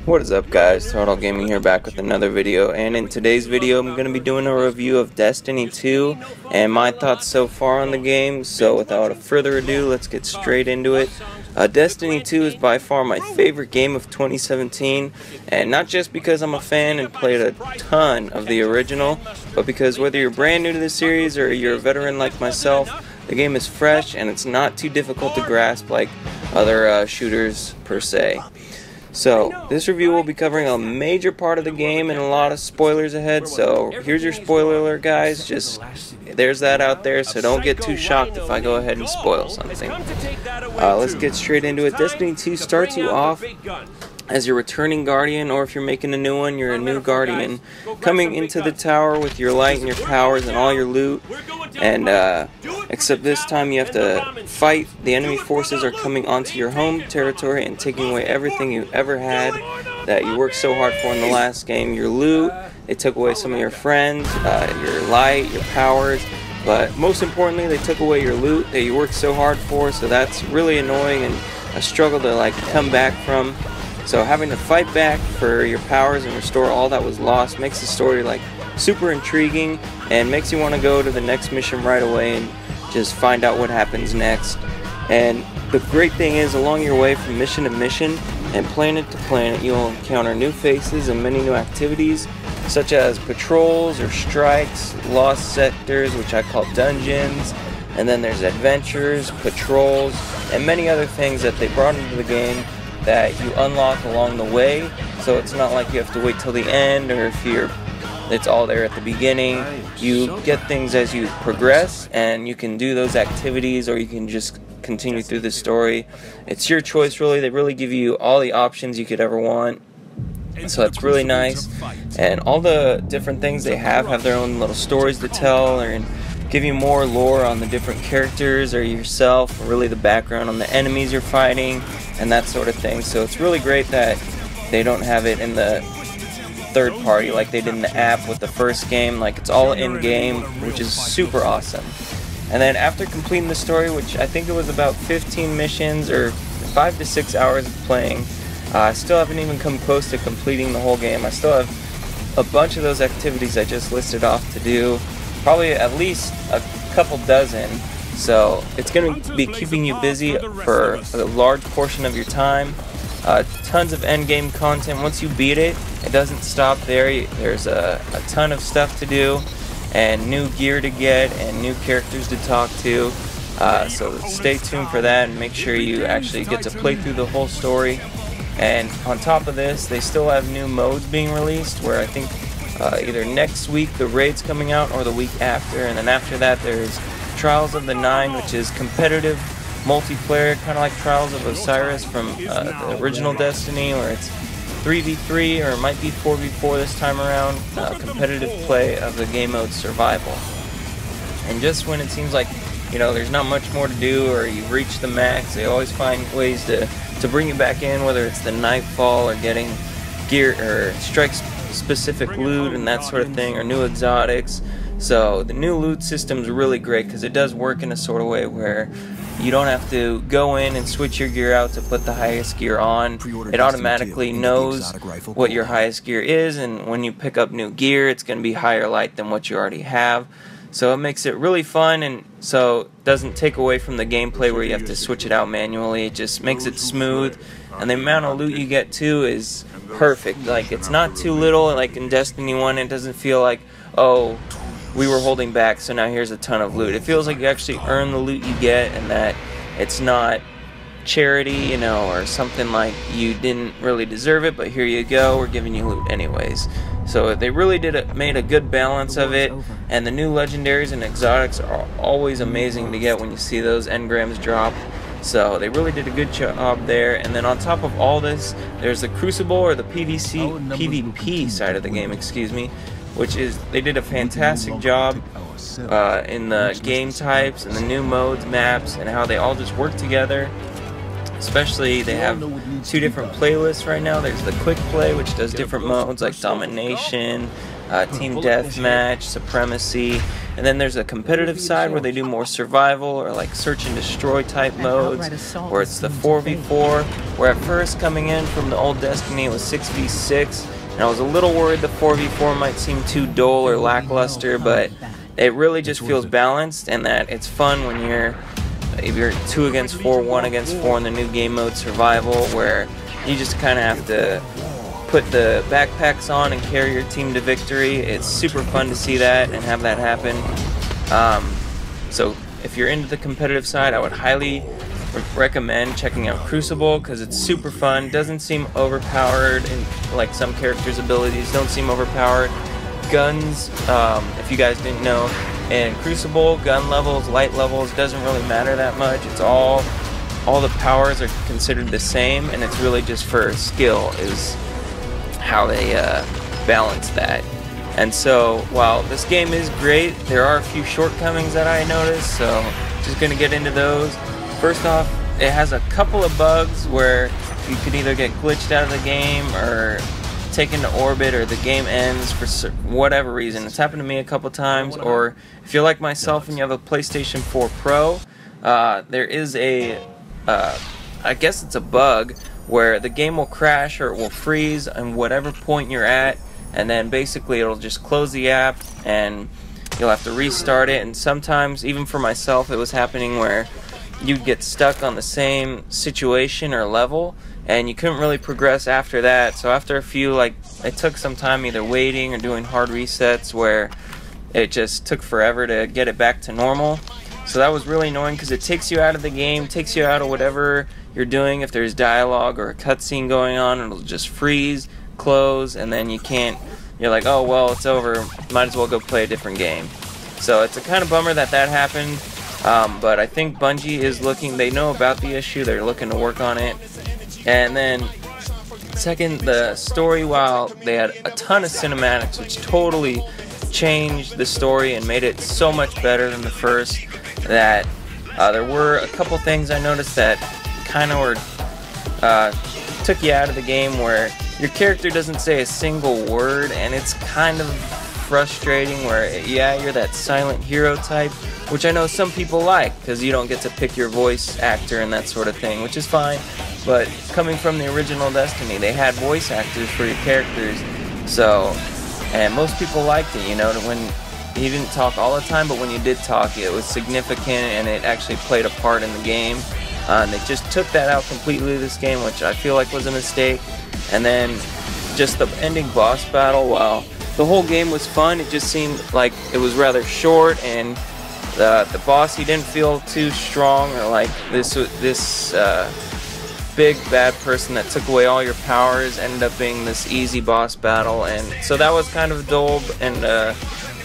What is up, guys? Turtle Gaming here, back with another video, and in today's video I'm going to be doing a review of Destiny 2 and my thoughts so far on the game. So without further ado, let's get straight into it. Destiny 2 is by far my favorite game of 2017, and not just because I'm a fan and played a ton of the original, but because whether you're brand new to the series or you're a veteran like myself, the game is fresh and it's not too difficult to grasp like other shooters per se. So, this review will be covering a major part of the game and a lot of spoilers ahead, so here's your spoiler alert, guys. Just, there's that out there, so don't get too shocked if I go ahead and spoil something. Let's get straight into it. Destiny 2 starts you off as your returning Guardian, or if you're making a new one, you're a new Guardian, coming into the tower with your light and your powers and all your loot, and except this time you have to fight. The enemy forces are coming onto your home territory and taking away everything you ever had that you worked so hard for in the last game. Your loot, they took away some of your friends, your light, your powers, but most importantly they took away your loot that you worked so hard for, so that's really annoying and a struggle to like come back from. So having to fight back for your powers and restore all that was lost makes the story like super intriguing and makes you want to go to the next mission right away and just find out what happens next. And the great thing is, along your way from mission to mission and planet to planet, you'll encounter new faces and many new activities, such as patrols or strikes, lost sectors, which I call dungeons, and then there's adventures, patrols, and many other things that they brought into the game that you unlock along the way. So it's not like you have to wait till the end, or if it's all there at the beginning. You get things as you progress, and you can do those activities, or you can just continue through the story. It's your choice, really. They really give you all the options you could ever want, so that's really nice. And all the different things they have their own little stories to tell, and give you more lore on the different characters or yourself, or really the background on the enemies you're fighting and that sort of thing. So it's really great that they don't have it in the third party like they did in the app with the first game. Like, it's all in game, which is super awesome. And then after completing the story, which I think it was about 15 missions or 5 to 6 hours of playing, I still haven't even come close to completing the whole game. I still have a bunch of those activities I just listed off to do, probably at least a couple dozen. So it's going to be keeping you busy for a large portion of your time. Tons of endgame content. Once you beat it, it doesn't stop there. There's a ton of stuff to do, and new gear to get, and new characters to talk to. So stay tuned for that, and make sure you actually get to play through the whole story. And on top of this, they still have new modes being released, where I think either next week the raid's coming out, or the week after, and then after that there's Trials of the Nine, which is competitive multiplayer, kind of like Trials of Osiris from the original Destiny, where it's 3v3 or it might be 4v4 this time around, competitive play of the game mode Survival. And just when it seems like, you know, there's not much more to do, or you've reached the max, they always find ways to bring you back in, whether it's the Nightfall or getting gear or strikes specific loot and that sort of thing, or new exotics. So the new loot system is really great because it does work in a sort of way where you don't have to go in and switch your gear out to put the highest gear on. It automatically knows what your highest gear is, and when you pick up new gear, it's going to be higher light than what you already have. So it makes it really fun, and so it doesn't take away from the gameplay where you have to switch it out manually. It just makes it smooth, and the amount of loot you get too is perfect. Like, it's not too little. Like in Destiny 1, it doesn't feel like, oh, we were holding back, so now here's a ton of loot. It feels like you actually earn the loot you get, and that it's not charity, you know, or something like you didn't really deserve it, but here you go, we're giving you loot anyways. So they really made a good balance of it, and the new legendaries and exotics are always amazing to get when you see those engrams drop. So they really did a good job there. And then on top of all this, there's the Crucible, or the PvP side of the game, excuse me, which is, they did a fantastic job in the game types and the new modes, maps, and how they all just work together. Especially, they have 2 different playlists right now. There's the quick play, which does different modes like domination, team deathmatch, supremacy, and then there's a competitive side where they do more survival or like search and destroy type modes, where it's the 4v4, where at first coming in from the old Destiny it was 6v6, and I was a little worried the 4v4 might seem too dull or lackluster, but it really just feels balanced, and that it's fun when you're 2 against 4, 1 against 4 in the new game mode survival, where you just kind of have to put the backpacks on and carry your team to victory. It's super fun to see that and have that happen. So if you're into the competitive side, I would highly recommend checking out Crucible, because it's super fun. Doesn't seem overpowered, and like some characters' abilities don't seem overpowered. Guns, if you guys didn't know, in Crucible, gun levels, light levels, doesn't really matter that much. It's all the powers are considered the same, and it's really just for skill is how they balance that. And so while this game is great, there are a few shortcomings that I noticed, so just gonna get into those. First off, it has a couple of bugs where you could either get glitched out of the game or taken to orbit, or the game ends for whatever reason. It's happened to me a couple times. Or if you're like myself and you have a PlayStation 4 Pro, there is a I guess it's a bug where the game will crash or it will freeze on whatever point you're at, and then basically it'll just close the app and you'll have to restart it. And sometimes, even for myself, it was happening where you'd get stuck on the same situation or level and you couldn't really progress after that. So after a few, like, it took some time either waiting or doing hard resets where it just took forever to get it back to normal. So that was really annoying, because it takes you out of the game, takes you out of whatever you're doing. If there's dialogue or a cutscene going on, it'll just freeze, close, and then you can't, you're like, oh well, it's over, might as well go play a different game. So it's a kind of bummer that that happened, but I think Bungie is looking, they know about the issue, they're looking to work on it. And then second, the story, while they had a ton of cinematics which totally changed the story and made it so much better than the first, that there were a couple things I noticed that kind of were took you out of the game, where your character doesn't say a single word, and it's kind of frustrating where, yeah, you're that silent hero type, which I know some people like because you don't get to pick your voice actor and that sort of thing, which is fine. But coming from the original Destiny, they had voice actors for your characters, so, and most people liked it, you know, when you didn't talk all the time, but when you did talk, it was significant and it actually played a part in the game. And they just took that out completely this game, which I feel like was a mistake. And then just the ending boss battle, while the whole game was fun, it just seemed like it was rather short, and the boss, he didn't feel too strong, or like this big bad person that took away all your powers ended up being this easy boss battle. And so that was kind of dull and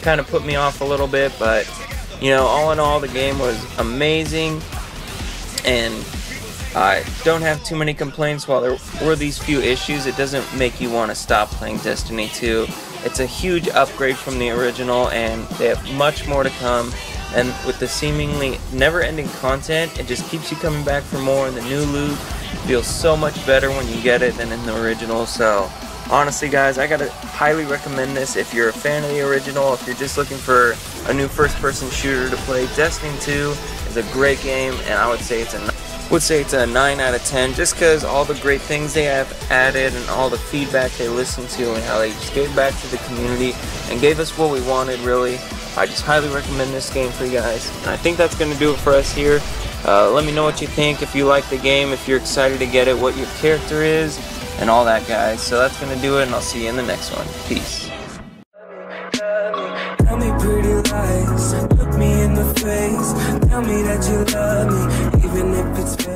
kind of put me off a little bit. But you know, all in all, the game was amazing, and I don't have too many complaints. While there were these few issues, it doesn't make you want to stop playing Destiny 2. It's a huge upgrade from the original, and they have much more to come. And with the seemingly never-ending content, it just keeps you coming back for more, and the new loot feels so much better when you get it than in the original. So honestly guys, I gotta highly recommend this if you're a fan of the original. If you're just looking for a new first-person shooter to play, Destiny 2 is a great game, and I would say it's a 9 out of 10, just because all the great things they have added and all the feedback they listened to and how they just gave back to the community and gave us what we wanted, really. I just highly recommend this game for you guys. And I think that's going to do it for us here. Let me know what you think, if you like the game, if you're excited to get it, what your character is, and all that, guys. So that's going to do it, and I'll see you in the next one. Peace. Tell me pretty lies, look me in the face, tell me that you love me, even if it's fake.